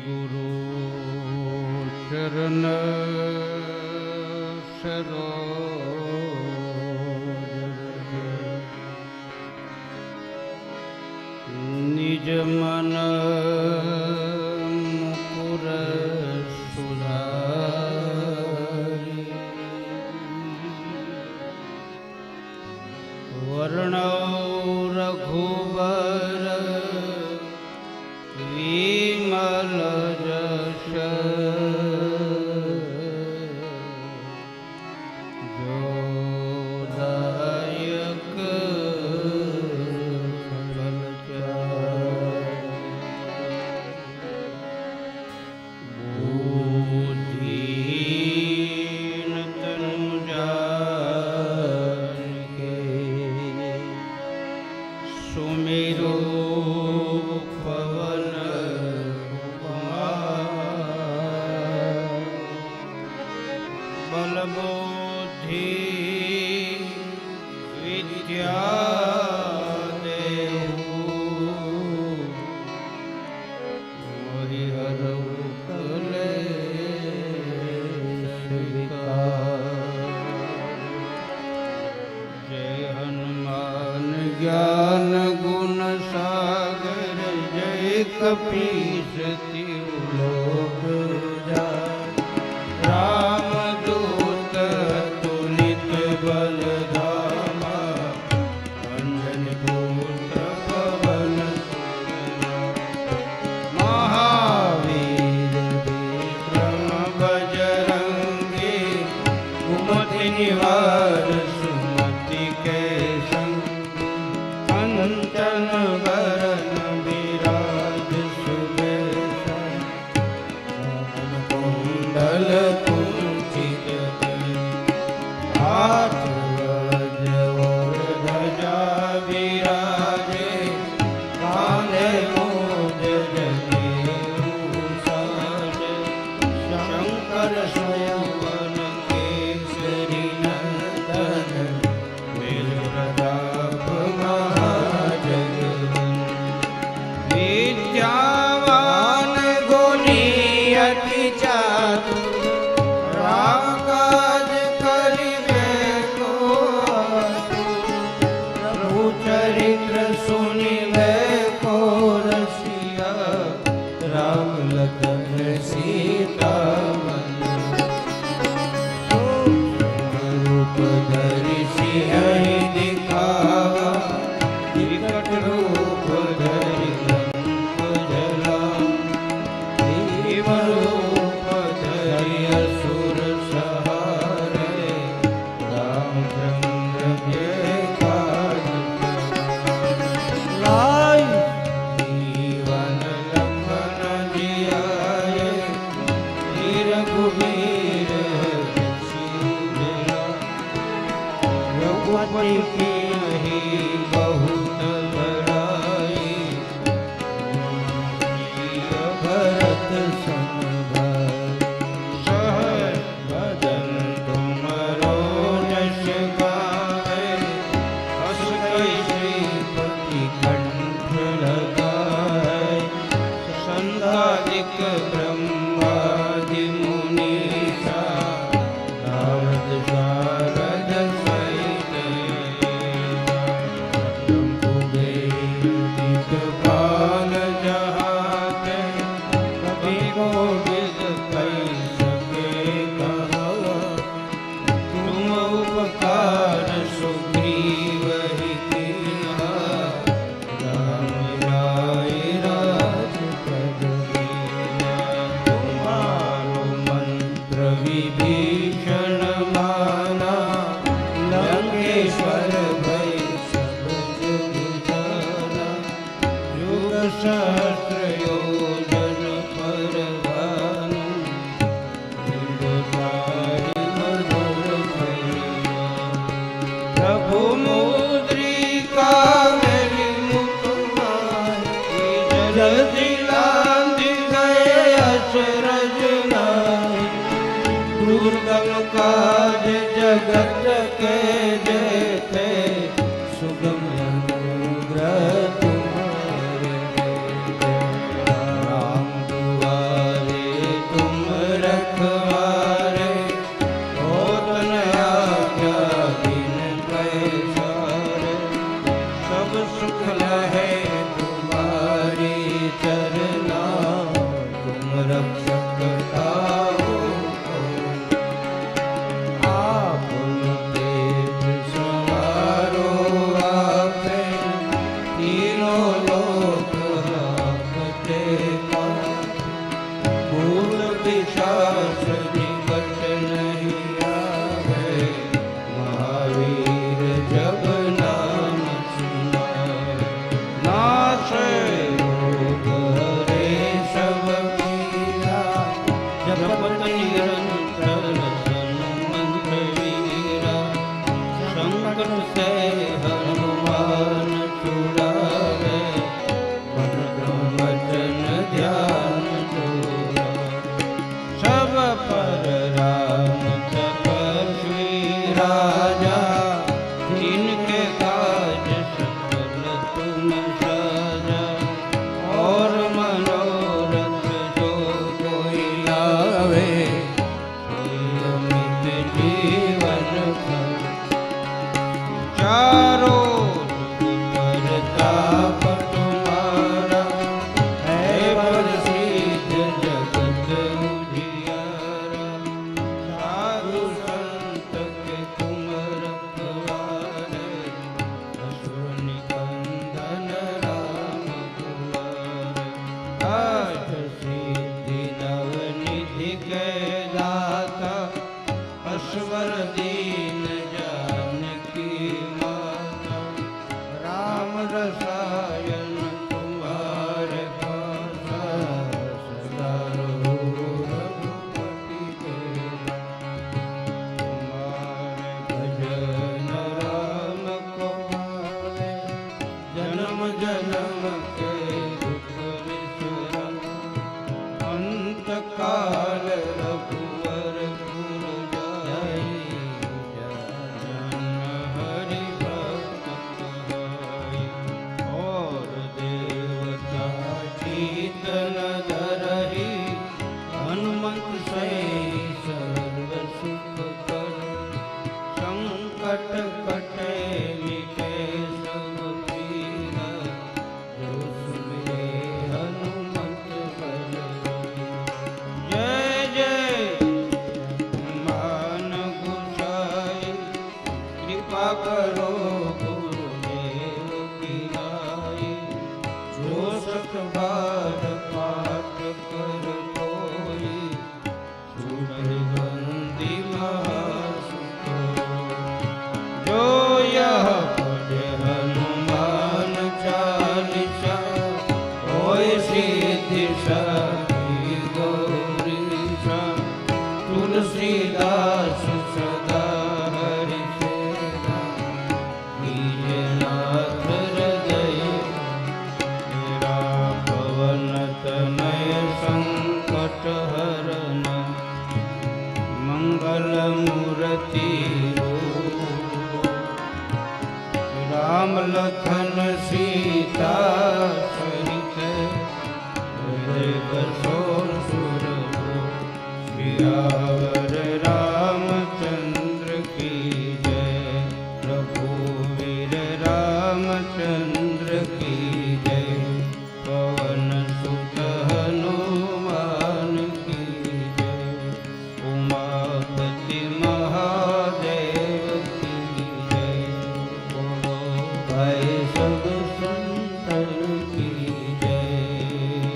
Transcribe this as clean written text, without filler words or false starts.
गुरु चरण सरोज निज मन मुकुर सुधारि वर्णौ रघुबर विमल जश जोदायक बुद्धिहीन तनु जानिके सुमिरो पवन बल बुद्धि विद्या देहु मोहि हरहु क्लेश विकार। जय हनुमान ज्ञान गुण सागर जय कपीस तिहु लोक उजागर। रामदूत तुलित बलधामा अंजनी पुत्र पवन सुत महावीर विक्रम बजरंगी कुमति निवार सुमति के संग कंचन वरन विराज सुबेसा कुंडल कुंचित हाथ वज्र और ध्वजा विराजे कांधे मूंज जनेऊ साजे। शंकर सुवन केसरी नंदन वीर प्रताप महाजगवंदन। विद्यावान गुणी अति चातुर राम काज करिबे को आतुर। प्रभु चरित्र सुनिबे को रसिया राम लखन सीता मन। रूप धरि सिंह दिखावा विकट रूप धरि लंक जलावा। भीम रूप धरि असुर सहारे रामचंद्र के काज लाई। जीवन लखन जियाए श्री रघुवीर रघुपति की नहीं बहुत बड़ाई। भरत सम सहज बदन तुमरो यश गावे। हस कहि श्रीपति कंठ लगाए। संघादिक ब्रह्मादि मुनीसा नारद शारद सहित दिक्पाल जहाते कवि कोविद कहि सके कहवा। तुम उपकार सुग्रीव ही कीन्हा राम राय राजपद दीन्हा। तुम्हारो मंत्र विभीषण माना लंकेश्वर भय सब जग जाना। युग सहस्र योजन पर भानु बिंदुसारि मधुर फलवा। प्रभु मुद्रिका मेरी मुख माहि जल्दी लांघ गए अचरज नाहि। दुर्गम काज जगत के जेते सुगम अनुग्रह तुम्हारे। राम दुआरे पिशाच निकट नहीं आवे, महावीर जब नाम सुनावे। नाशे रोग हरे सब पीरा, जपत निरंतर हनुमंत वीरा। संकट से हनुमान छुड़ावे, मन क्रम वचन ध्यान जोड़ा। सब पर राम तपस्वी राजा, जिनके काज सकल तुम साजा। और मनोरथ जो कोई लावे, सोई अमित जीवन फल। चारों जुग परताप तुम्हारा, है प्रसिद्ध जगत उजियारा। साधु संत के तुम रखवारे, असुर निकंदन राम दुआरे। अष्ट सिद्धि नवनिधि के दाता, असवर दीन जानकी माता। राम रसायन तुम्हारे पासा, सदा रहो रघुपति के तुम्हारे भजन राम को पावे। जन्म जन्म के दुख विसरण, अंत काल रघुवर पुर जाई। जन हरि भक्त कहाई, और देवता चीतन धरहि। हनुमंत से सर्व सुख कर, संकट कटे मिटे सब पीरा। जो सुमिरे हनुमंत बल। जय जय हनुमान गोसाई, कृपा करो गुरुदेव की नाई। जो सत बार पाठ कर कोई, सुरबंदी महासुख होई। जो यह पढ़े हनुमान चालीसा, होय सिद्धि साखी गौरीशा। तुलसीदास सदा हरि सेवा, कीजे नाथ हृदय मेरा। पवन तनय संकट हरन, मंगल मूर्ति रूप। राम लखन सीता सहित, हृदय बसो सुर सिया